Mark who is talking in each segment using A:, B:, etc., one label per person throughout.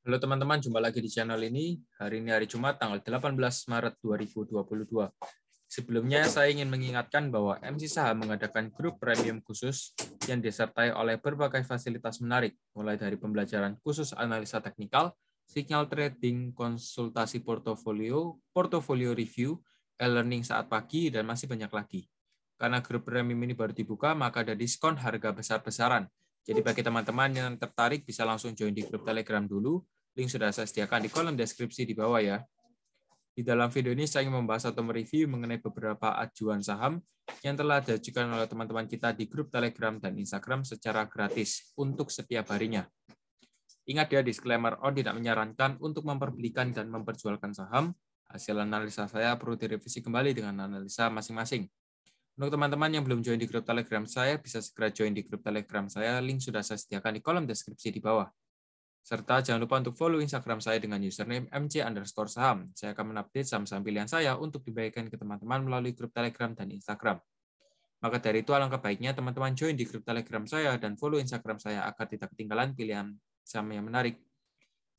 A: Halo teman-teman, jumpa lagi di channel ini. Hari ini hari Jumat, tanggal 18 Maret 2022. Sebelumnya, saya ingin mengingatkan bahwa MC Saham mengadakan grup premium khusus yang disertai oleh berbagai fasilitas menarik, mulai dari pembelajaran khusus analisa teknikal, signal trading, konsultasi portofolio, portofolio review, e-learning saat pagi, dan masih banyak lagi. Karena grup premium ini baru dibuka, maka ada diskon harga besar-besaran. Jadi bagi teman-teman yang tertarik bisa langsung join di grup Telegram dulu. Link sudah saya sediakan di kolom deskripsi di bawah ya. Di dalam video ini saya ingin membahas atau mereview mengenai beberapa ajuan saham yang telah diajukan oleh teman-teman kita di grup Telegram dan Instagram secara gratis untuk setiap harinya. Ingat ya, disclaimer on tidak menyarankan untuk memperbelikan dan memperjualkan saham. Hasil analisa saya perlu direvisi kembali dengan analisa masing-masing. Untuk teman-teman yang belum join di grup Telegram saya, bisa segera join di grup Telegram saya. Link sudah saya sediakan di kolom deskripsi di bawah. Serta jangan lupa untuk follow Instagram saya dengan username mc_saham. Saya akan mengupdate saham-saham pilihan saya untuk dibagikan ke teman-teman melalui grup Telegram dan Instagram. Maka dari itu alangkah baiknya teman-teman join di grup Telegram saya dan follow Instagram saya agar tidak ketinggalan pilihan saham yang menarik.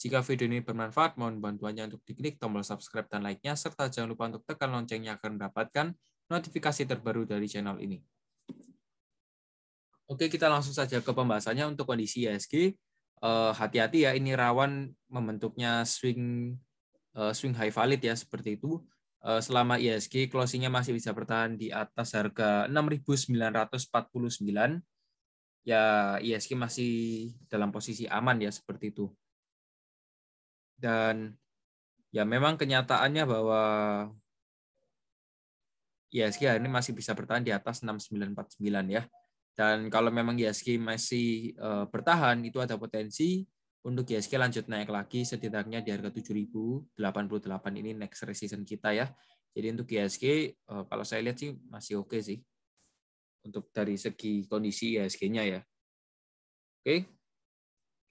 A: Jika video ini bermanfaat, mohon bantuannya untuk diklik tombol subscribe dan like-nya, serta jangan lupa untuk tekan loncengnya agar mendapatkan notifikasi terbaru dari channel ini. Oke, kita langsung saja ke pembahasannya. Untuk kondisi IHSG, hati-hati ya, ini rawan membentuknya swing high valid ya, seperti itu. Selama IHSG closingnya masih bisa bertahan di atas harga 6.949, ya IHSG masih dalam posisi aman ya, seperti itu. Dan ya memang kenyataannya bahwa IHSG hari ini masih bisa bertahan di atas 6949 ya. Dan kalau memang IHSG masih bertahan, itu ada potensi untuk IHSG lanjut naik lagi setidaknya di harga 7.088 ini next resistance kita ya. Jadi untuk IHSG kalau saya lihat sih masih oke sih untuk dari segi kondisi IHSG-nya ya. Oke.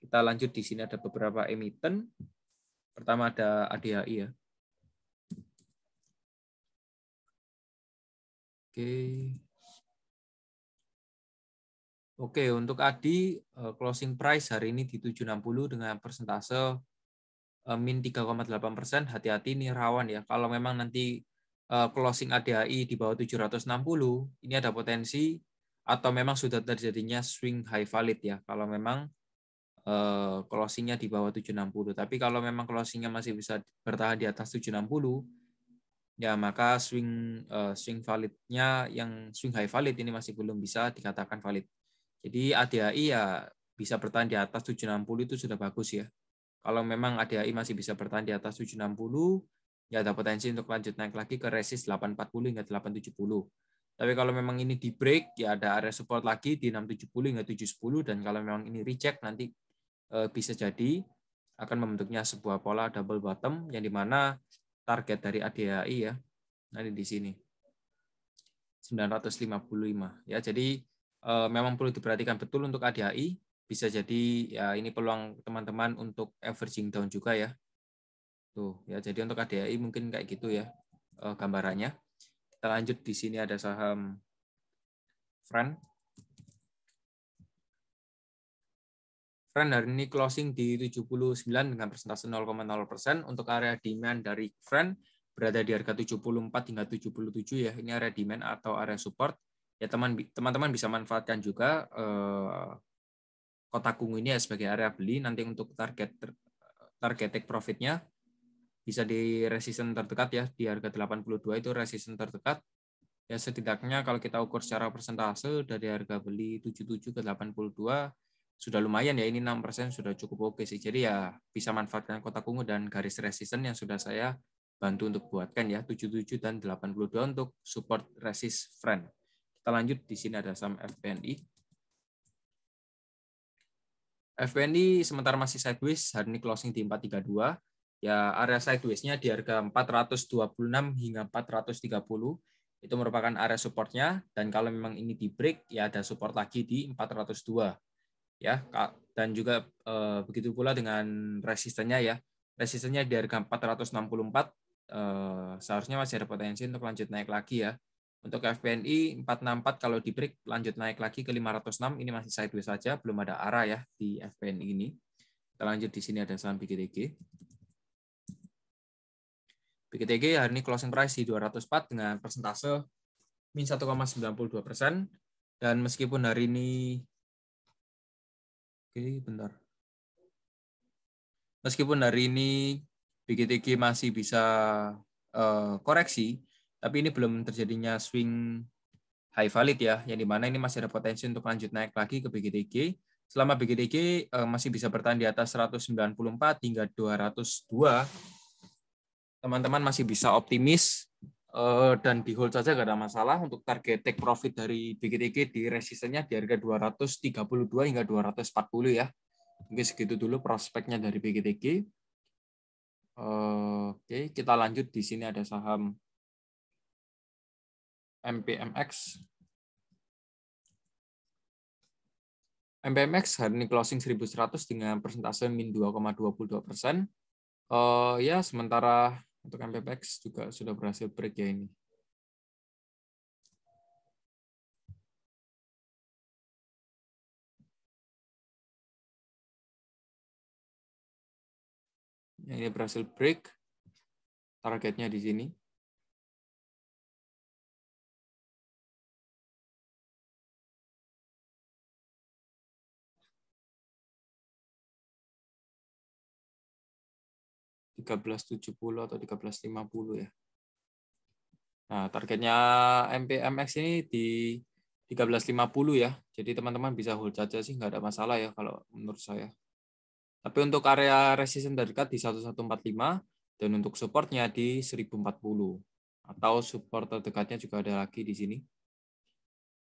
A: Kita lanjut, di sini ada beberapa emiten. Pertama ada ADHI ya. Oke, untuk ADI closing price hari ini di 760 dengan persentase min 3,8%. Hati-hati, ini rawan ya. Kalau memang nanti closing ADHI di bawah 760, ini ada potensi atau memang sudah terjadinya swing high valid ya. Kalau memang closingnya di bawah 760. Tapi kalau memang closingnya masih bisa bertahan di atas 760, ya maka swing validnya yang swing high valid ini masih belum bisa dikatakan valid. Jadi ADHI ya bisa bertahan di atas 760 itu sudah bagus ya. Kalau memang ADHI masih bisa bertahan di atas 760, ya ada potensi untuk lanjut naik lagi ke resist 840 hingga 870. Tapi kalau memang ini di break, ya ada area support lagi di 670 hingga 710, dan kalau memang ini reject nanti bisa jadi akan membentuknya sebuah pola double bottom yang dimana target dari ADHI ya, nanti di sini 955 ya. Jadi memang perlu diperhatikan betul untuk ADHI. Bisa jadi ya ini peluang teman-teman untuk averaging down juga ya. Tuh ya, jadi untuk ADHI mungkin kayak gitu ya gambarannya. Kita lanjut, di sini ada saham Friend. Friend hari ini closing di 79 dengan persentase 0,0%. Untuk area demand dari Friend berada di harga 74 hingga 77 ya. Ini area demand atau area support. Ya teman-teman bisa manfaatkan juga kotak ungu ini ya sebagai area beli. Nanti untuk target take profitnya bisa di resistance terdekat ya, di harga 82 itu resistance terdekat. Ya setidaknya kalau kita ukur secara persentase dari harga beli 77 ke 82 sudah lumayan ya, ini 6% sudah cukup oke sih. Jadi ya bisa manfaatkan kotak ungu dan garis resistance yang sudah saya bantu untuk buatkan ya, 77 dan 82 untuk support resist Friend. Kita lanjut, di sini ada saham FPNI. FPNI sementara masih sideways, hari ini closing di 432. Ya area sideways-nya di harga 426 hingga 430. Itu merupakan area supportnya, dan kalau memang ini di break ya ada support lagi di 402 ya. Dan juga begitu pula dengan resistennya ya. Resistennya di harga 464, seharusnya masih ada potensi untuk lanjut naik lagi ya. Untuk FPNI 464 kalau di break lanjut naik lagi ke 506, ini masih sideways saja, belum ada arah ya di FPNI ini. Kita lanjut di sini ada saham BGTG. BGTG hari ini closing price di 204 dengan persentase min 1,92%. Dan meskipun hari ini, meskipun hari ini BGTG masih bisa koreksi, tapi ini belum terjadinya swing high valid ya, yang dimana ini masih ada potensi untuk lanjut naik lagi ke BGTG. Selama BGTG masih bisa bertahan di atas 194 hingga 202, teman-teman masih bisa optimis dan di hold saja, nggak ada masalah. Untuk target take profit dari BGTG di resistennya di harga 232 hingga 240 ya. Mungkin segitu dulu prospeknya dari BGTG. Oke, kita lanjut. Di sini ada saham MPMX. MPMX hari ini closing 1100 dengan persentase min 2,22%. Ya, sementara untuk MPMX juga sudah berhasil break ya ini. Ini berhasil break. Targetnya di sini. $13.70 atau 13.50 ya. Nah, targetnya MPMX ini di 13.50 ya. Jadi teman-teman bisa hold saja sih, nggak ada masalah ya kalau menurut saya. Tapi untuk area resisten terdekat di 1145 dan untuk supportnya di 1040. Atau support terdekatnya juga ada lagi di sini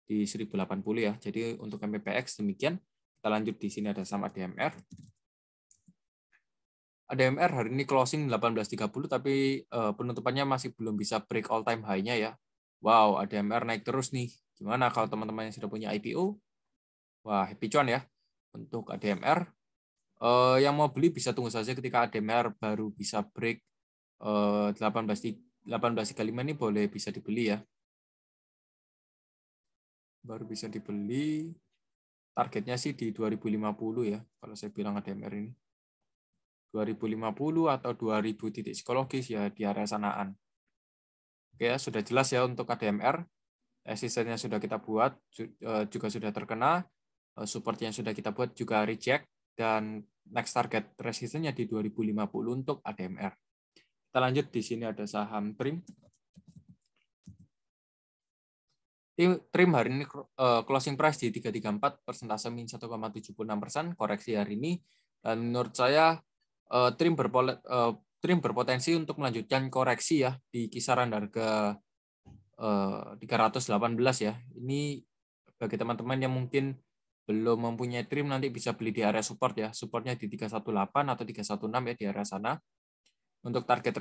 A: di 1080 ya. Jadi untuk MPPX demikian. Kita lanjut. Di sini ada saham ADMR. ADMR hari ini closing 18.30 tapi penutupannya masih belum bisa break all time high-nya ya. Wow, ADMR naik terus nih. Gimana kalau teman-teman yang sudah punya IPO? Wah, happy cuan ya untuk ADMR. Yang mau beli bisa tunggu saja ketika ADMR baru bisa break 18.35 ini boleh bisa dibeli ya. Baru bisa dibeli. Targetnya sih di 2050 ya kalau saya bilang ADMR ini. 2050 atau 2000 titik psikologis ya di area sanaan. Oke, sudah jelas ya untuk ADMR. Resistennya sudah kita buat, juga sudah terkena. Support yang sudah kita buat juga reject. Dan next target resistennya di 2050 untuk ADMR. Kita lanjut. Di sini ada saham TRIM. TRIM hari ini closing price di 334, persentase min 1,76%, koreksi hari ini. Dan menurut saya TRIM berpotensi untuk melanjutkan koreksi ya di kisaran harga 318 ya. Ini bagi teman-teman yang mungkin belum mempunyai TRIM nanti bisa beli di area support ya. Supportnya di 318 atau 316 ya di area sana. Untuk target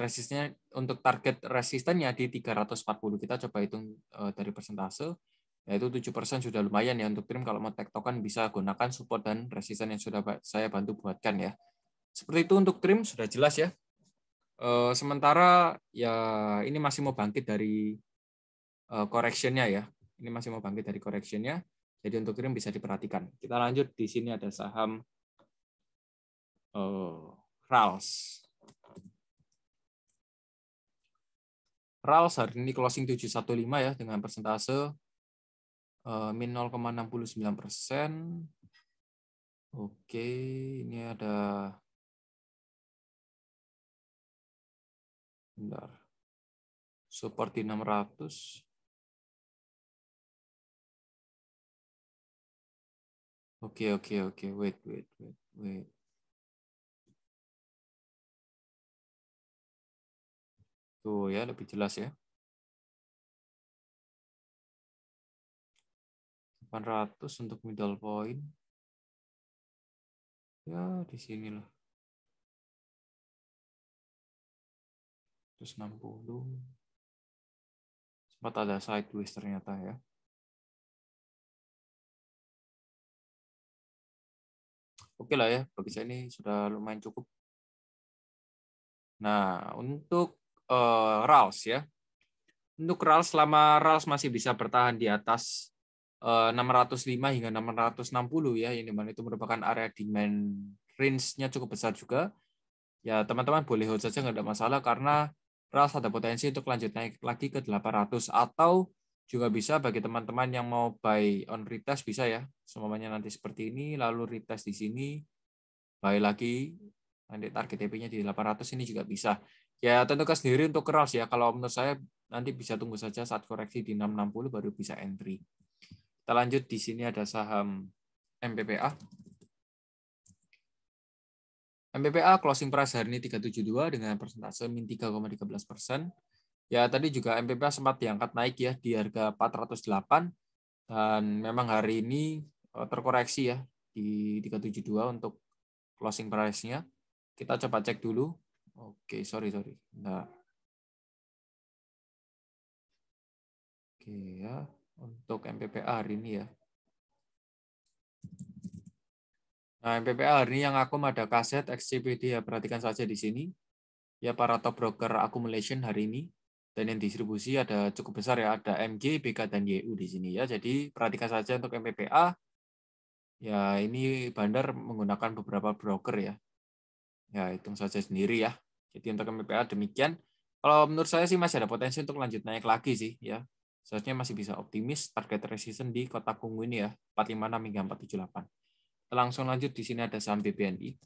A: resistennya di 340. Kita coba hitung dari persentase. Yaitu 7% sudah lumayan ya untuk TRIM. Kalau mau tektokan bisa gunakan support dan resisten yang sudah saya bantu buatkan ya. Seperti itu untuk TRIM sudah jelas ya. Sementara ya ini masih mau bangkit dari correction-nya ya. Ini masih mau bangkit dari correction-nya. Jadi untuk TRIM bisa diperhatikan. Kita lanjut. Di sini ada saham RALS. RALS hari ini closing 715 ya dengan persentase min 0,69%. Oke, ini ada bentar. Support di 600. Oke. Wait. Tuh ya, lebih jelas ya. 800 untuk middle point. Ya, di sinilah. 160. Sempat ada sideways ternyata ya. Oke lah ya, bagi saya ini sudah lumayan cukup. Nah, untuk RALS ya. Untuk RALS, selama RALS masih bisa bertahan di atas 605 hingga 660 ya, yang dimana itu merupakan area demand range-nya cukup besar juga. Ya teman-teman boleh hold saja, nggak ada masalah, karena ras ada potensi untuk lanjut naik lagi ke 800, atau juga bisa bagi teman-teman yang mau buy on retest bisa ya, semuanya nanti seperti ini, lalu retest di sini, buy lagi, nanti target TP-nya di 800, ini juga bisa. Ya tentukan sendiri untuk ras ya, kalau menurut saya nanti bisa tunggu saja saat koreksi di 660 baru bisa entry. Kita lanjut, di sini ada saham MPPA. MPPA closing price hari ini 372 dengan persentase min 3,13%. Ya tadi juga MPPA sempat diangkat naik ya di harga 408, dan memang hari ini terkoreksi ya di 372 untuk closing price-nya. Kita coba cek dulu. Oke, sorry. Nah. Oke ya, untuk MPPA hari ini ya. Nah, MPPA hari ini yang akum ada Kaset, XCPD ya, perhatikan saja di sini. Ya, para top broker accumulation hari ini. Dan yang distribusi ada cukup besar ya, ada MG, BK, dan YU di sini ya. Jadi perhatikan saja untuk MPPA. Ya, ini bandar menggunakan beberapa broker ya. Ya, hitung saja sendiri ya. Jadi untuk MPPA demikian. Kalau menurut saya sih masih ada potensi untuk lanjut naik lagi sih ya. Seharusnya masih bisa optimis target resistance di kotak ungu ini ya, 456 hingga 478. Langsung lanjut, di sini ada saham BBNI.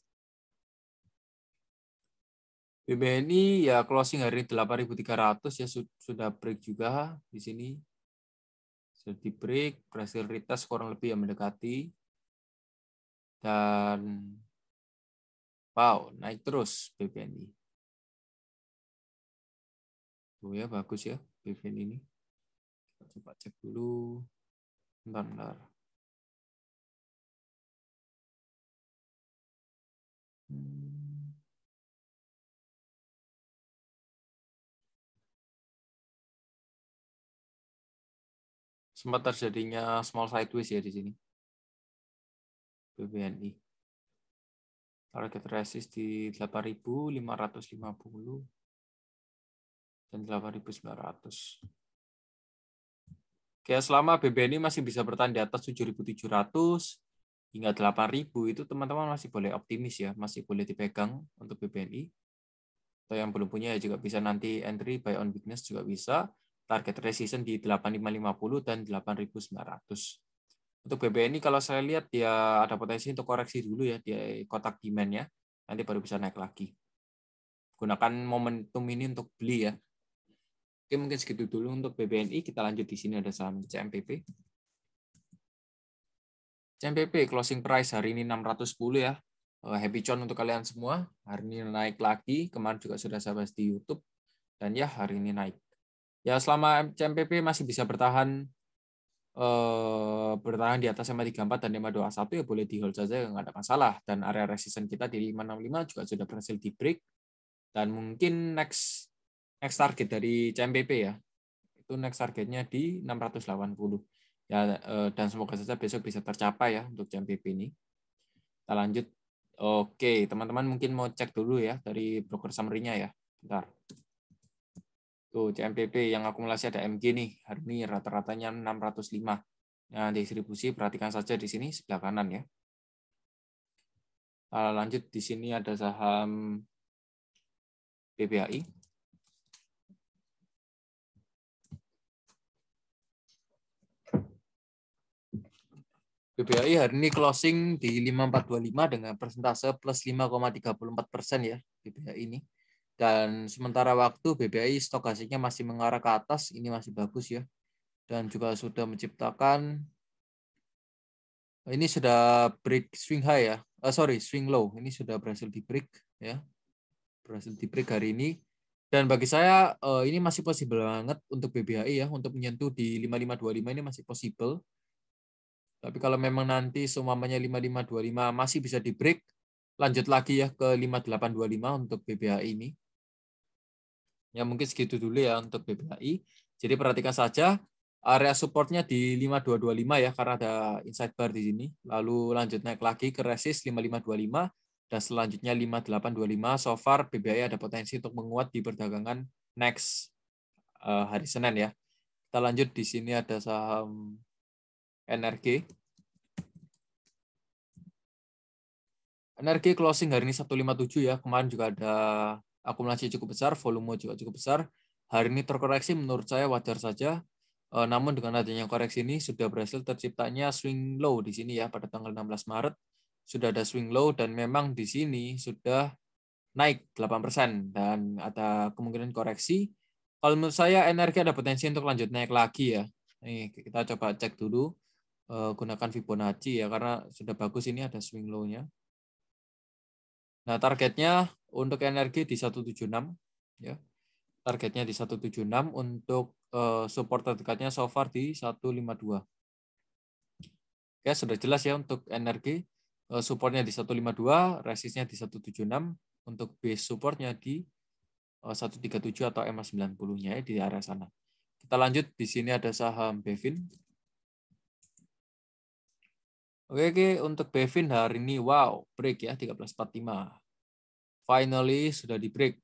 A: BBNI ya closing hari 8.300 ya, sudah break juga di sini. Sudah di break, berhasil retest kurang lebih yang mendekati. Dan wow, naik terus BBNI. Tuh ya, bagus ya BBNI ini. Kita coba cek dulu. Bentar. Sempat terjadinya small sideways ya di sini. BBNI. Target resist di 8.550 dan 8.900. Kayak selama BBNI masih bisa bertahan di atas 7.700 hingga 8.000, itu teman-teman masih boleh optimis ya, masih boleh dipegang untuk BBNI. Atau yang belum punya ya juga bisa nanti entry buy on weakness juga bisa. Target resistance di 8.550 dan 8.900. Untuk BBNI kalau saya lihat dia ada potensi untuk koreksi dulu ya di kotak demand-nya. Nanti baru bisa naik lagi. Gunakan momentum ini untuk beli ya. Oke, mungkin segitu dulu untuk BBNI. Kita lanjut, di sini ada saham CMPP. CMPP closing price hari ini 610 ya. Happy con untuk kalian semua. Hari ini naik lagi. Kemarin juga sudah saya bahas di YouTube. Dan ya hari ini naik. Ya selama CMPP masih bisa bertahan di atas MA34 dan MA21 ya boleh di hold saja, nggak ada masalah. Dan area resistance kita di 565 juga sudah berhasil di break. Dan mungkin next target dari CMPP ya, itu next targetnya di 680 ya, dan semoga saja besok bisa tercapai ya untuk CMPP ini. Kita lanjut. Oke, teman-teman mungkin mau cek dulu ya dari broker summary-nya ya. Bentar. Tuh CMPP yang akumulasi ada MG nih, hari ini rata-ratanya 605. Nah, distribusi perhatikan saja di sini sebelah kanan ya. Lanjut, di sini ada saham BBHI. BBHI hari ini closing di 5425 dengan persentase plus 5,34% ya BBHI ini. Dan sementara waktu BBHI stok hasilnya masih mengarah ke atas, ini masih bagus ya. Dan juga sudah menciptakan, ini sudah break swing high ya. Swing low. Ini sudah berhasil di break ya. Berhasil di break hari ini. Dan bagi saya ini masih possible banget untuk BBHI ya, untuk menyentuh di 5525 ini masih possible. Tapi kalau memang nanti semuanya 5525 masih bisa di break, lanjut lagi ya ke 5825 untuk BBHI ini. Ya mungkin segitu dulu ya untuk BBHI. Jadi perhatikan saja area supportnya di 5225 ya, karena ada inside bar di sini. Lalu lanjut naik lagi ke resist 5525 dan selanjutnya 5825. So far BBHI ada potensi untuk menguat di perdagangan next hari Senin ya. Kita lanjut, di sini ada saham NRG. NRG closing hari ini 157 ya. Kemarin juga ada akumulasi cukup besar, volume juga cukup besar. Hari ini terkoreksi menurut saya wajar saja. Namun dengan adanya koreksi ini sudah berhasil terciptanya swing low di sini ya pada tanggal 16 Maret. Sudah ada swing low dan memang di sini sudah naik 8% dan ada kemungkinan koreksi. Kalau menurut saya NRG ada potensi untuk lanjut naik lagi ya. Nih kita coba cek dulu gunakan Fibonacci ya karena sudah bagus ini ada swing low-nya. Nah, targetnya untuk energi di 176 ya. Targetnya di 176 untuk support terdekatnya so far di 152. Oke, sudah jelas ya untuk energi supportnya di 152, resistnya di 176, untuk base supportnya di 137 atau EMA 90-nya di area sana. Kita lanjut, di sini ada saham Bevin. Oke, untuk Bevin hari ini wow, break ya 1345. Finally sudah di break.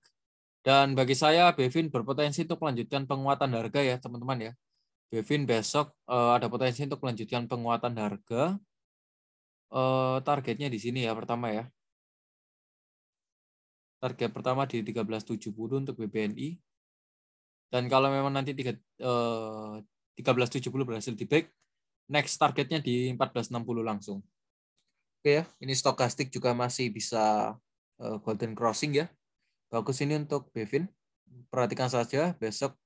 A: Dan bagi saya Bevin berpotensi untuk melanjutkan penguatan harga ya, teman-teman ya. Bevin besok ada potensi untuk melanjutkan penguatan harga. Targetnya di sini ya pertama ya. Target pertama di 1370 untuk BBNI. Dan kalau memang nanti 1370 berhasil di break, next targetnya di 1460 langsung. Oke ya, ini stokastik juga masih bisa golden crossing ya. Bagus ini untuk Bevin. Perhatikan saja besok.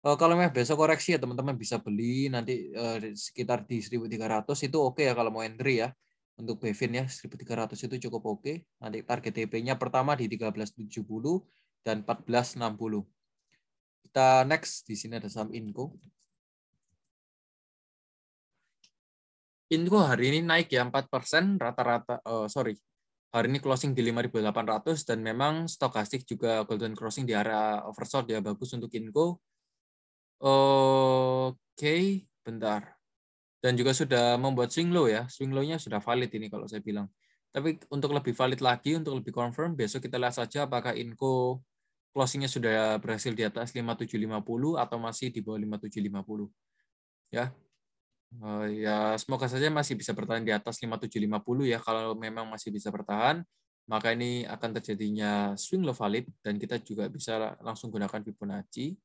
A: Kalau memang besok koreksi ya teman-teman bisa beli nanti sekitar di 1300 itu oke ya kalau mau entry ya. Untuk Bevin ya 1300 itu cukup oke. Nanti target TP-nya pertama di 1370 dan 1460. Kita next di sini ada saham Inco. Inco hari ini naik ya 4% rata-rata hari ini closing di 5.800 dan memang stokastik juga golden crossing di area oversold ya, bagus untuk Inco. Oke, bentar. Dan juga sudah membuat swing low ya. Swing low-nya sudah valid ini kalau saya bilang. Tapi untuk lebih valid lagi, untuk lebih confirm, besok kita lihat saja apakah Inco closing-nya sudah berhasil di atas 5750 atau masih di bawah 5750. Ya. Ya, semoga saja masih bisa bertahan di atas 5750 ya. Kalau memang masih bisa bertahan, maka ini akan terjadinya swing low valid dan kita juga bisa langsung gunakan Fibonacci.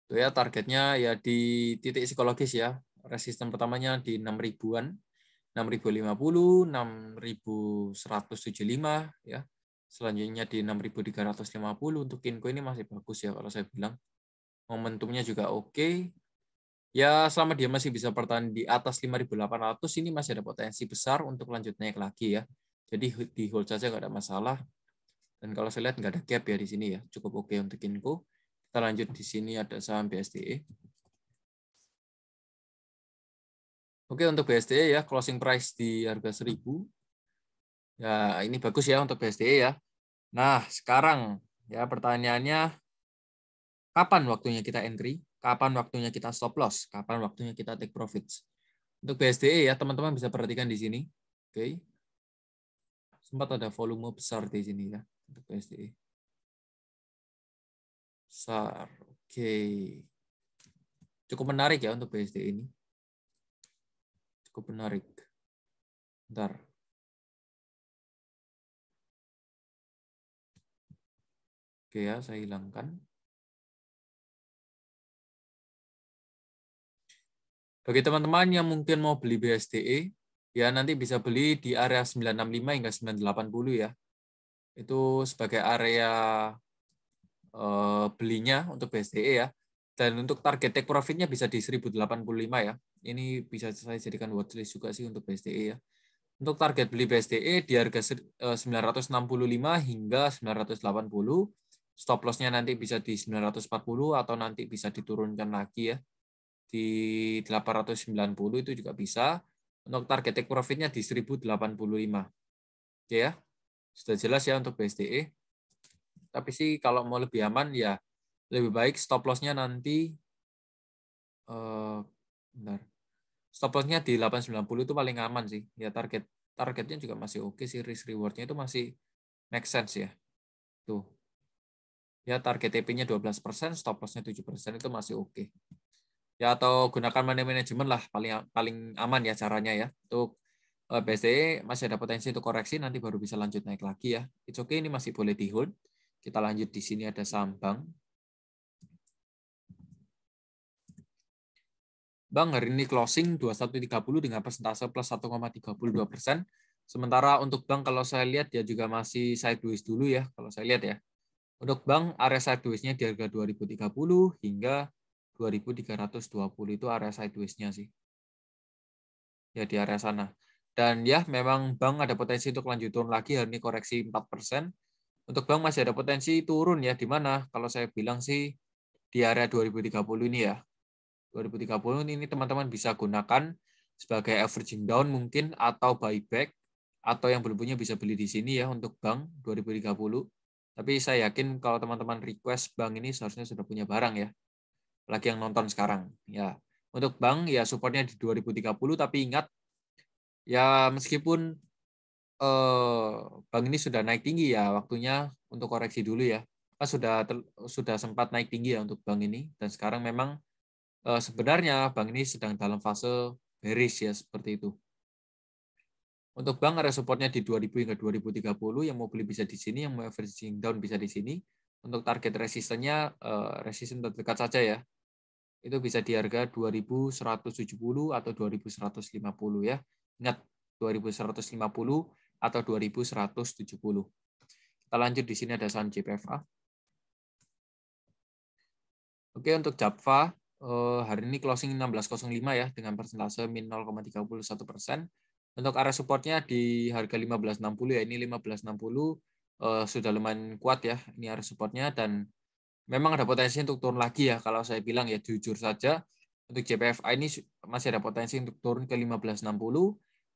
A: Itu ya targetnya ya di titik psikologis ya. Resisten pertamanya di 6.000-an. 6.050, 6.175 ya. Selanjutnya di 6.350 untuk Inco ini masih bagus ya kalau saya bilang. Momentumnya juga oke. Ya, selama dia masih bisa bertahan di atas 5.800 ini masih ada potensi besar untuk lanjut naik lagi ya. Jadi di hold saja nggak ada masalah. Dan kalau saya lihat nggak ada gap ya di sini ya, cukup oke untuk Inco. Kita lanjut di sini ada saham BSDE. Oke, untuk BSDE ya closing price di harga 1.000. Ya, ini bagus ya untuk BSDE ya. Nah, sekarang ya pertanyaannya kapan waktunya kita entry? Kapan waktunya kita stop loss? Kapan waktunya kita take profits? Untuk BSDE ya, teman-teman bisa perhatikan di sini. Oke. Sempat ada volume besar di sini ya untuk BSDE. Besar. Oke. Cukup menarik ya untuk BSDE ini. Cukup menarik. Bentar. Oke ya, saya hilangkan. Bagi teman-teman yang mungkin mau beli BSDE, ya nanti bisa beli di area 965 hingga 980 ya. Itu sebagai area belinya untuk BSDE ya. Dan untuk target take profit-nya bisa di 1085 ya. Ini bisa saya jadikan watchlist juga sih untuk BSDE ya. Untuk target beli BSDE di harga 965 hingga 980. Stop loss-nya nanti bisa di 940 atau nanti bisa diturunkan lagi ya. Di 890 itu juga bisa. Untuk target take profit-nya di 1085. Oke ya. Sudah jelas ya untuk BSDE. Tapi sih kalau mau lebih aman ya lebih baik stop loss-nya nanti bentar. Stop loss-nya di 890 itu paling aman sih. Ya targetnya juga masih oke sih, risk reward-nya itu masih make sense ya. Tuh. Ya target TP-nya 12%, stop loss-nya 7% itu masih oke. Ya, atau gunakan money management lah, paling aman ya caranya ya. Untuk BSDE masih ada potensi untuk koreksi, nanti baru bisa lanjut naik lagi ya. It's okay, ini masih boleh di hold. Kita lanjut di sini ada saham bank. Bank hari ini closing 21.30 dengan persentase plus 1,32%. Sementara untuk bank kalau saya lihat dia juga masih sideways dulu ya, kalau saya lihat ya. Untuk bank area sideways-nya di harga 2030 hingga 2320 itu area sideways-nya sih. Ya di area sana. Dan ya memang bank ada potensi untuk lanjut turun lagi, hari ini koreksi 4%. Untuk bank masih ada potensi turun ya, di mana kalau saya bilang sih di area 2030 ini ya. 2030 ini teman-teman bisa gunakan sebagai averaging down mungkin, atau buyback, atau yang belum punya bisa beli di sini ya untuk bank 2030. Tapi saya yakin kalau teman-teman request bank ini seharusnya sudah punya barang ya. Lagi yang nonton sekarang ya. Untuk bank ya supportnya di 2030, tapi ingat ya meskipun bank ini sudah naik tinggi ya, waktunya untuk koreksi dulu ya. Kan sudah sempat naik tinggi ya untuk bank ini, dan sekarang memang sebenarnya bank ini sedang dalam fase bearish ya, seperti itu. Untuk bank area supportnya di 2000 hingga 2030, yang mau beli bisa di sini, yang mau averaging down bisa di sini. Untuk target resistennya resisten terdekat saja ya. Itu bisa di harga 2170 atau 2150 ya. Ingat 2150 atau 2170. Kita lanjut, di sini ada saham JPFA. Oke, untuk JAPFA hari ini closing 16.05 ya dengan persentase min 0,31%. Untuk area supportnya di harga 15.60 ya. Ini 15.60 sudah lumayan kuat ya. Ini area supportnya, dan memang ada potensi untuk turun lagi ya. Kalau saya bilang ya jujur saja, untuk JPFA ini masih ada potensi untuk turun ke 15.60.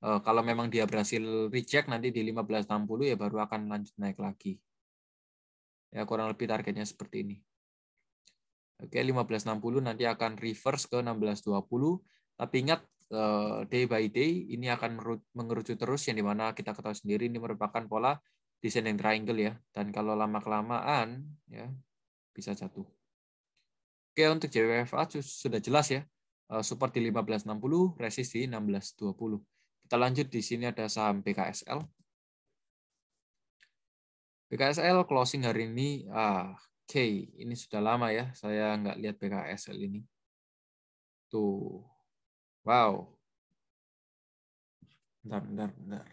A: Kalau memang dia berhasil reject nanti di 15.60 ya baru akan lanjut naik lagi. Ya kurang lebih targetnya seperti ini. Oke, 15.60 nanti akan reverse ke 16.20. Tapi ingat day by day ini akan mengerucut terus, yang dimana kita ketahui sendiri ini merupakan pola descending triangle ya. Dan kalau lama-kelamaan ya bisa jatuh. Oke, untuk JWFA sudah jelas ya. Support di 15.60, resist di 16.20. Kita lanjut, di sini ada saham BKSL. BKSL closing hari ini, oke, ini sudah lama ya. Saya nggak lihat BKSL ini. Tuh, wow. Bentar. Bentar.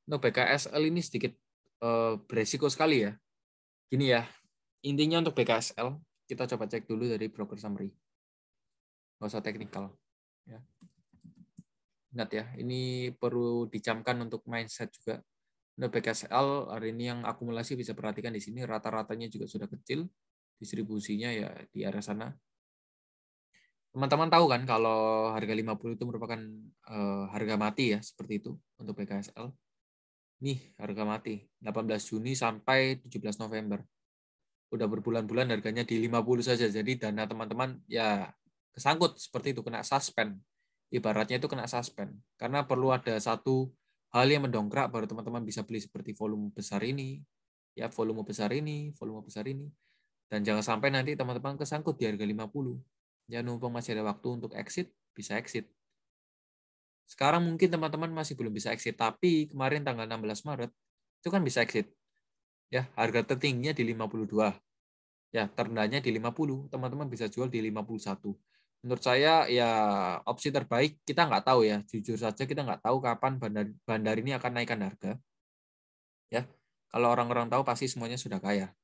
A: Untuk BKSL ini sedikit beresiko sekali ya. Gini ya, intinya untuk BKSL, kita coba cek dulu dari broker summary. Nggak usah teknikal. Ya. Ingat ya, ini perlu dicamkan untuk mindset juga. Untuk BKSL hari ini yang akumulasi bisa perhatikan di sini, rata-ratanya juga sudah kecil, distribusinya ya di arah sana. Teman-teman tahu kan kalau harga 50 itu merupakan harga mati ya, seperti itu untuk BKSL. Nih harga mati, 18 Juni sampai 17 November. Udah berbulan-bulan harganya di 50 saja, jadi dana teman-teman ya kesangkut seperti itu, kena suspend. Ibaratnya itu kena suspend. Karena perlu ada satu hal yang mendongkrak baru teman-teman bisa beli, seperti volume besar ini, ya volume besar ini, volume besar ini. Dan jangan sampai nanti teman-teman kesangkut di harga 50. Ya numpang masih ada waktu untuk exit, bisa exit. Sekarang mungkin teman-teman masih belum bisa exit, tapi kemarin tanggal 16 Maret itu kan bisa exit. Ya, harga tertingginya di 52. Ya, terendahnya di 50. Teman-teman bisa jual di 51. Menurut saya ya opsi terbaik, kita nggak tahu ya, jujur saja kita nggak tahu kapan bandar ini akan naikkan harga. Ya, kalau orang-orang tahu pasti semuanya sudah kaya.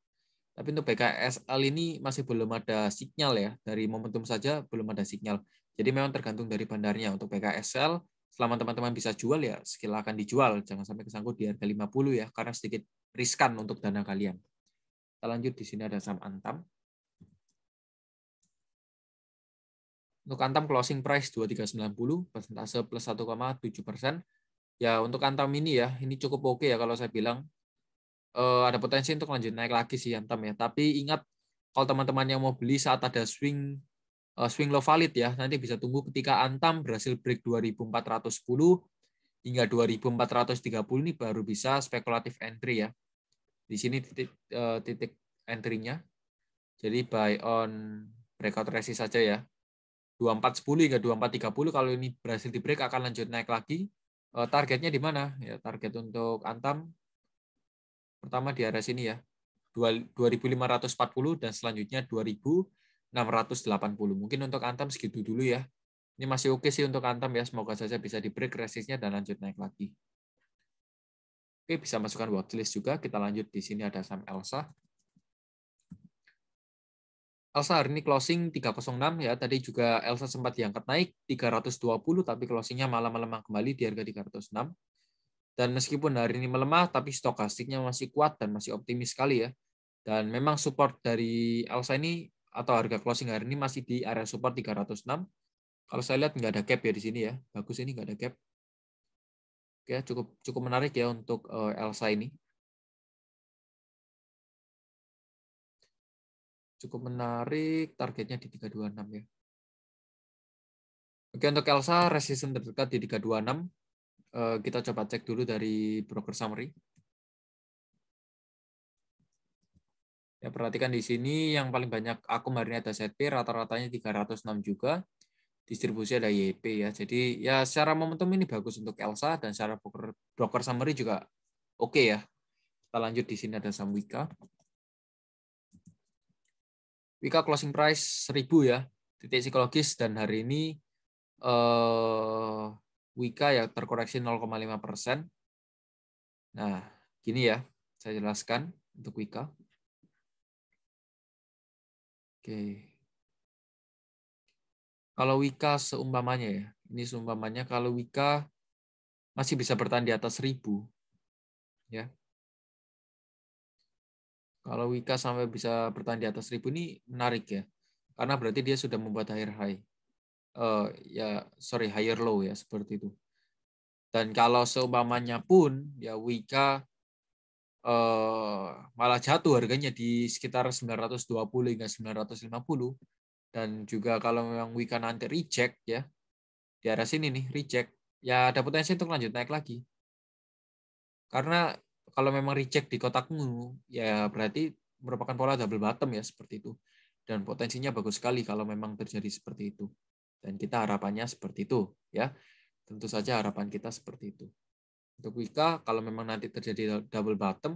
A: Tapi untuk BKSL ini masih belum ada sinyal ya, dari momentum saja belum ada sinyal. Jadi memang tergantung dari bandarnya. Untuk BKSL, selama teman-teman bisa jual ya silakan dijual, jangan sampai kesangkut di harga 50 ya, karena sedikit riskan untuk dana kalian. Kita lanjut, di sini ada saham Antam. Untuk Antam closing price 2390, persentase plus 1,7%. Ya untuk Antam ini ya, ini cukup oke ya kalau saya bilang. Ada potensi untuk lanjut naik lagi sih Antam ya. Tapi ingat Kalau teman-teman yang mau beli saat ada swing low valid ya, nanti bisa tunggu ketika Antam berhasil break 2410 hingga 2430 ini baru bisa spekulatif entry ya. Di sini titik entry-nya. Jadi buy on breakout resist saja ya. 2410 hingga 2430 kalau ini berhasil di break akan lanjut naik lagi. Targetnya di mana? Ya, target untuk Antam pertama di area sini ya. 2540 dan selanjutnya 2680. Mungkin untuk Antam segitu dulu ya. Ini masih oke sih untuk Antam ya. Semoga saja bisa di break resistnya dan lanjut naik lagi. Oke, bisa masukkan watchlist juga. Kita lanjut di sini ada saham Elsa. Elsa hari ini closing 306 ya. Tadi juga Elsa sempat diangkat naik 320 tapi closingnya malah melemah kembali di harga 306. Dan meskipun hari ini melemah tapi stokastiknya masih kuat dan masih optimis sekali ya. Dan memang support dari Elsa ini atau harga closing hari ini masih di area support 306. Kalau saya lihat nggak ada gap ya di sini ya. Bagus ini nggak ada gap. Oke, cukup menarik ya untuk Elsa ini. Cukup menarik, targetnya di 326 ya. Oke, untuk Elsa, resistance terdekat di 326. Kita coba cek dulu dari broker summary. Ya, perhatikan di sini yang paling banyak akum hari ini ada ZP, rata-ratanya 306 juga. Distribusi ada YP ya. Jadi ya secara momentum ini bagus untuk Elsa dan secara broker summary juga oke ya. Kita lanjut di sini ada saham Wika. Wika closing price 1000 ya. Titik psikologis dan hari ini Wika ya terkoreksi 0,5%. Nah, gini ya, saya jelaskan untuk Wika. Oke. Kalau Wika seumpamanya ya, ini seumpamanya kalau Wika masih bisa bertahan di atas 1000 ya. Kalau Wika sampai bisa bertahan di atas 1000 ini menarik ya. Karena berarti dia sudah membuat higher high. Higher low ya seperti itu. Dan kalau seumpamanya pun ya Wika malah jatuh harganya di sekitar 920 hingga 950 dan juga kalau memang Wika nanti reject ya di arah sini nih reject ya ada potensi untuk lanjut naik lagi karena kalau memang reject di kotakmu ya berarti merupakan pola double bottom ya seperti itu dan potensinya bagus sekali kalau memang terjadi seperti itu dan kita harapannya seperti itu ya tentu saja harapan kita seperti itu. Untuk Wika, kalau memang nanti terjadi double bottom,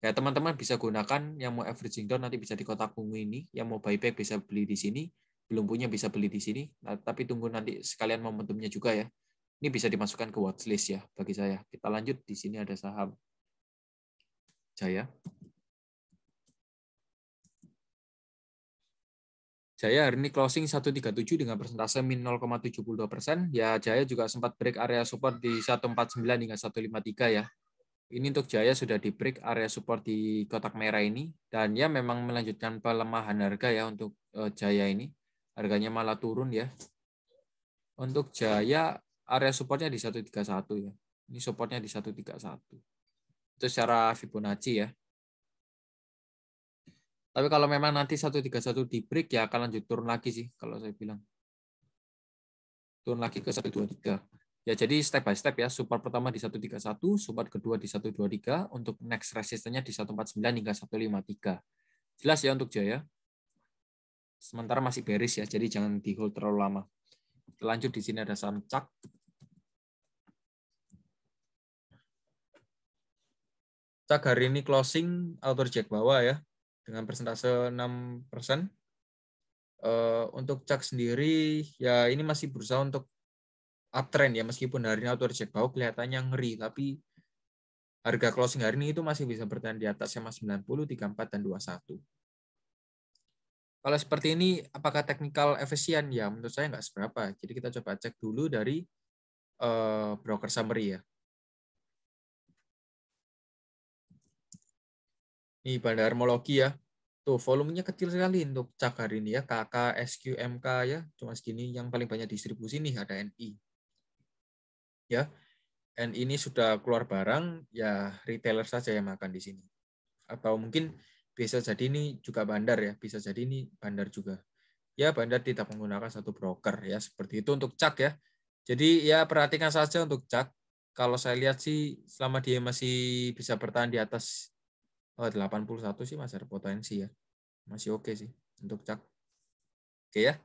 A: ya teman-teman bisa gunakan yang mau averaging down nanti bisa di kotak ungu ini, yang mau buyback bisa beli di sini, belum punya bisa beli di sini, nah, tapi tunggu nanti sekalian momentumnya juga ya. Ini bisa dimasukkan ke watchlist ya bagi saya. Kita lanjut di sini ada saham Jaya. Jaya hari ini closing 137 dengan persentase min 0,72%. Ya Jaya juga sempat break area support di 149 hingga 153 ya. Ini untuk Jaya sudah di break area support di kotak merah ini dan ya memang melanjutkan pelemahan harga ya untuk Jaya ini. Harganya malah turun ya. Untuk Jaya area supportnya di 131 ya. Ini supportnya di 131. Itu secara Fibonacci ya. Tapi kalau memang nanti 131 di break ya akan lanjut turun lagi sih kalau saya bilang. Turun lagi ke 123. Ya jadi step by step ya. Support pertama di 131, support kedua di 123, untuk next resistance-nya di 149 hingga 153. Jelas ya untuk Jaya. Sementara masih bearish ya, jadi jangan di hold terlalu lama. Lanjut di sini ada saham CAK. CAK hari ini closing auto reject bawah ya dengan persentase 6%. Untuk CAK sendiri ya ini masih berusaha untuk uptrend ya meskipun hari ini auto reject bawah kelihatannya ngeri tapi harga closing hari ini itu masih bisa bertahan di atas SMA 90, 34 dan 21. Kalau seperti ini apakah technical efisien ya menurut saya nggak seberapa. Jadi kita coba cek dulu dari broker summary ya. Ini Bandar Harmologi ya. Tuh, volumenya kecil sekali untuk CAK hari ini ya. KK, SQ, MK ya. Cuma segini yang paling banyak distribusi nih ada NI. Ya. NI ini sudah keluar barang, ya retailer saja yang makan di sini. Atau mungkin bisa jadi ini juga bandar ya, bisa jadi ini bandar juga. Ya, bandar tidak menggunakan satu broker ya, seperti itu untuk CAC ya. Jadi ya perhatikan saja untuk CAC. Kalau saya lihat sih selama dia masih bisa bertahan di atas 81 sih masih ada potensi ya. Masih oke sih untuk CAC. Oke ya.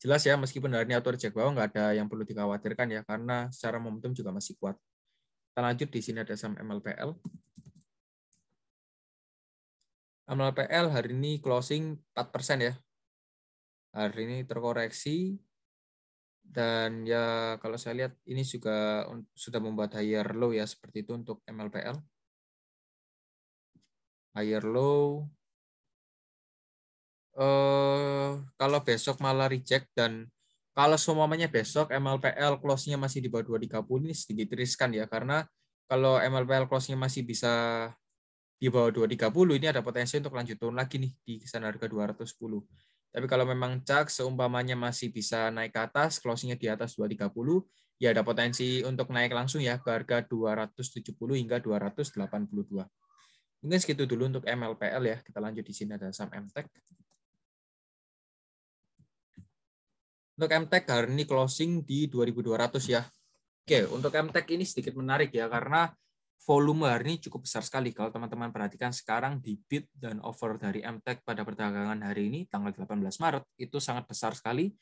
A: Jelas ya, meskipun hari ini auto reject bawah nggak ada yang perlu dikhawatirkan ya, karena secara momentum juga masih kuat. Kita lanjut, di sini ada saham MLPL. MLPL hari ini closing 4% ya. Hari ini terkoreksi dan ya kalau saya lihat ini juga sudah membuat higher low ya, seperti itu untuk MLPL. Higher low. Kalau besok malah reject dan kalau semuanya besok MLPL close-nya masih di bawah 230 ini sedikit riskan ya, karena kalau MLPL close-nya masih bisa di bawah 230 ini ada potensi untuk lanjut turun lagi nih di kisaran harga 210. Tapi kalau memang CAC seumpamanya masih bisa naik ke atas, closing-nya di atas 230, ya ada potensi untuk naik langsung ya ke harga 270 hingga 282. Mungkin segitu dulu untuk MLPL ya. Kita lanjut, di sini ada saham MTech. Untuk MTech hari ini closing di 2.200 ya. Oke, untuk MTech ini sedikit menarik ya, karena volume hari ini cukup besar sekali. Kalau teman-teman perhatikan sekarang di bid dan offer dari MTech pada perdagangan hari ini, tanggal 18 Maret, itu sangat besar sekali.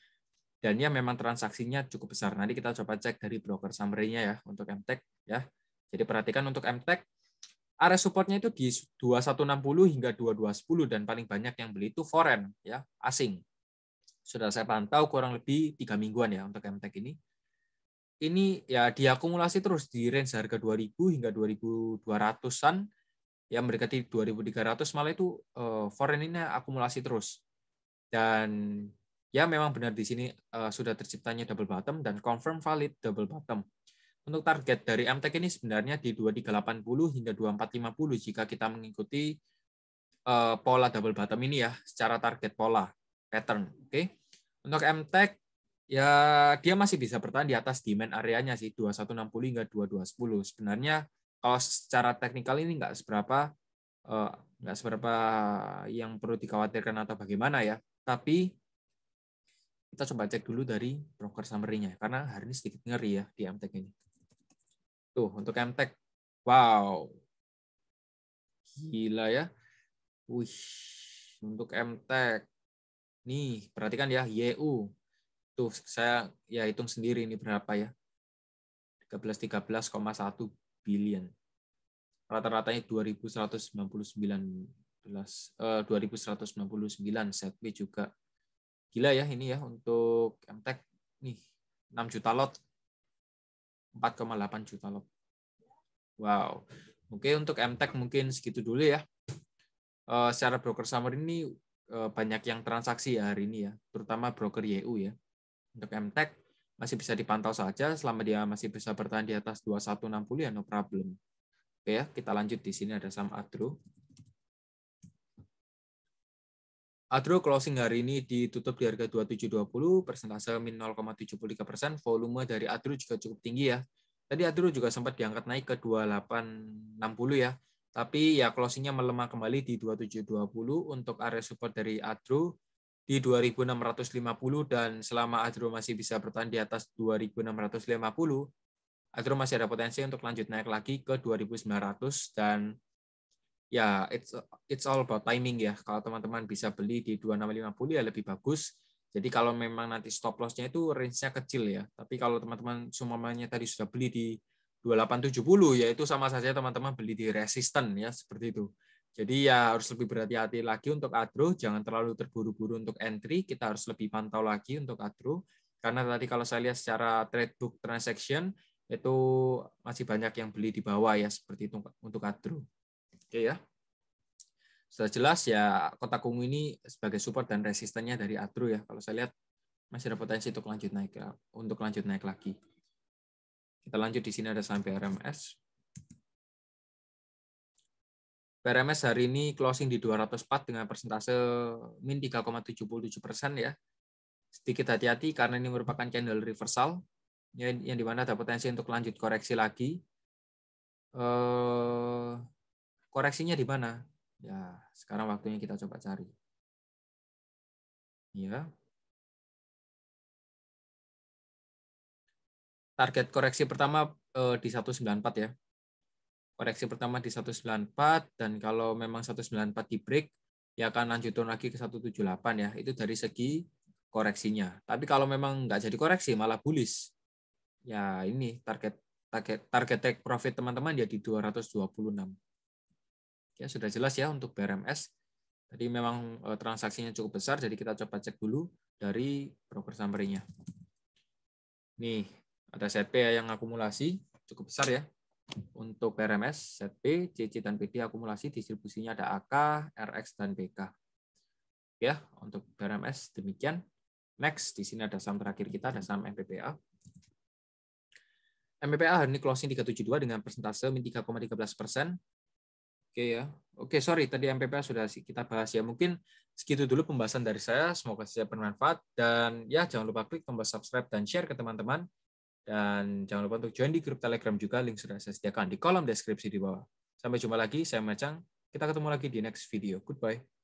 A: Dan ya memang transaksinya cukup besar. Nanti kita coba cek dari broker summary-nya ya untuk MTech ya. Jadi perhatikan untuk MTech, area supportnya itu di 2160 hingga 2210 dan paling banyak yang beli itu foreign ya, asing. Sudah saya pantau kurang lebih 3 mingguan ya untuk MTech ini. Ini ya diakumulasi terus di range harga 2000 hingga 2200-an, yang mendekati 2300, malah itu foreign ini akumulasi terus. Dan ya memang benar di sini sudah terciptanya double bottom dan confirm valid double bottom. Untuk target dari MTech ini sebenarnya di 2380 hingga 2450 jika kita mengikuti pola double bottom ini ya, secara target pola pattern. Oke. Untuk MTech ya dia masih bisa bertahan di atas demand areanya sih 2160 hingga 2210. Sebenarnya kalau secara teknikal ini nggak seberapa yang perlu dikhawatirkan atau bagaimana ya. Tapi kita coba cek dulu dari broker summary-nya karena hari ini sedikit ngeri ya di MTech ini. Tuh untuk MTech, wow, gila ya. Wih, untuk MTech nih perhatikan ya, YU. Tuh saya ya hitung sendiri ini berapa ya. 13,1 billion. Rata-ratanya 2199 set B juga. Gila ya ini ya untuk MTech nih 6 juta lot. 4,8 juta lot. Wow. Oke, untuk MTech mungkin segitu dulu ya. Secara broker summary ini banyak yang transaksi ya hari ini ya, terutama broker YU ya. Untuk MTech masih bisa dipantau saja selama dia masih bisa bertahan di atas 2160 ya no problem. Oke ya, kita lanjut, di sini ada saham Adro. Adro closing hari ini ditutup di harga 2720, persentase min 0,73%, volume dari Adro juga cukup tinggi ya. Tadi Adro juga sempat diangkat naik ke 2860 ya. Tapi ya closingnya melemah kembali di 2720. Untuk area support dari Adro di 2650, dan selama Adro masih bisa bertahan di atas 2650, Adro masih ada potensi untuk lanjut naik lagi ke 2900, dan ya it's all about timing ya. Kalau teman-teman bisa beli di 2650 ya lebih bagus. Jadi kalau memang nanti stop loss-nya itu range-nya kecil ya. Tapi kalau teman-teman semuanya tadi sudah beli di 2870 ya itu sama saja teman-teman beli di resisten ya, seperti itu. Jadi ya harus lebih berhati-hati lagi untuk Adro, jangan terlalu terburu-buru untuk entry, kita harus lebih pantau lagi untuk Adro. Karena tadi kalau saya lihat secara trade book transaction itu masih banyak yang beli di bawah ya, seperti itu untuk Adro. Oke ya. Sudah jelas ya kotak ungu ini sebagai support dan resistennya dari Adro ya. Kalau saya lihat masih ada potensi untuk lanjut naik lagi. Kita lanjut, di sini ada saham PRMS. PRMS hari ini closing di 204 dengan persentase min 3,77% ya. Sedikit hati-hati karena ini merupakan candle reversal yang dimana ada potensi untuk lanjut koreksi lagi. Koreksinya di mana? Ya, sekarang waktunya kita coba cari. Ya. Target koreksi pertama di 194 ya. Koreksi pertama di 194, dan kalau memang 194 di break, ya akan lanjut turun lagi ke 178 ya. Itu dari segi koreksinya. Tapi kalau memang nggak jadi koreksi, malah bullish. Ya ini target take profit teman-teman ya di 226. Ya sudah jelas ya untuk BRMS. Tadi memang transaksinya cukup besar, jadi kita coba cek dulu dari broker summary-nya. Nih, ada set P yang akumulasi cukup besar ya. Untuk PRMS, set P, CC, dan PD akumulasi, distribusinya ada AK, RX, dan BK. Ya, untuk PRMS demikian. Next, di sini ada saham terakhir kita, ada saham MPPA. MPPA hari ini closing 372 dengan persentase min 3,13%. Oke ya. Oke, sorry, tadi MPPA sudah kita bahas ya. Mungkin segitu dulu pembahasan dari saya. Semoga saja bermanfaat. Dan ya, jangan lupa klik tombol subscribe dan share ke teman-teman. Dan jangan lupa untuk join di grup Telegram juga, link sudah saya sediakan di kolom deskripsi di bawah. Sampai jumpa lagi, saya Macang. Kita ketemu lagi di next video. Goodbye.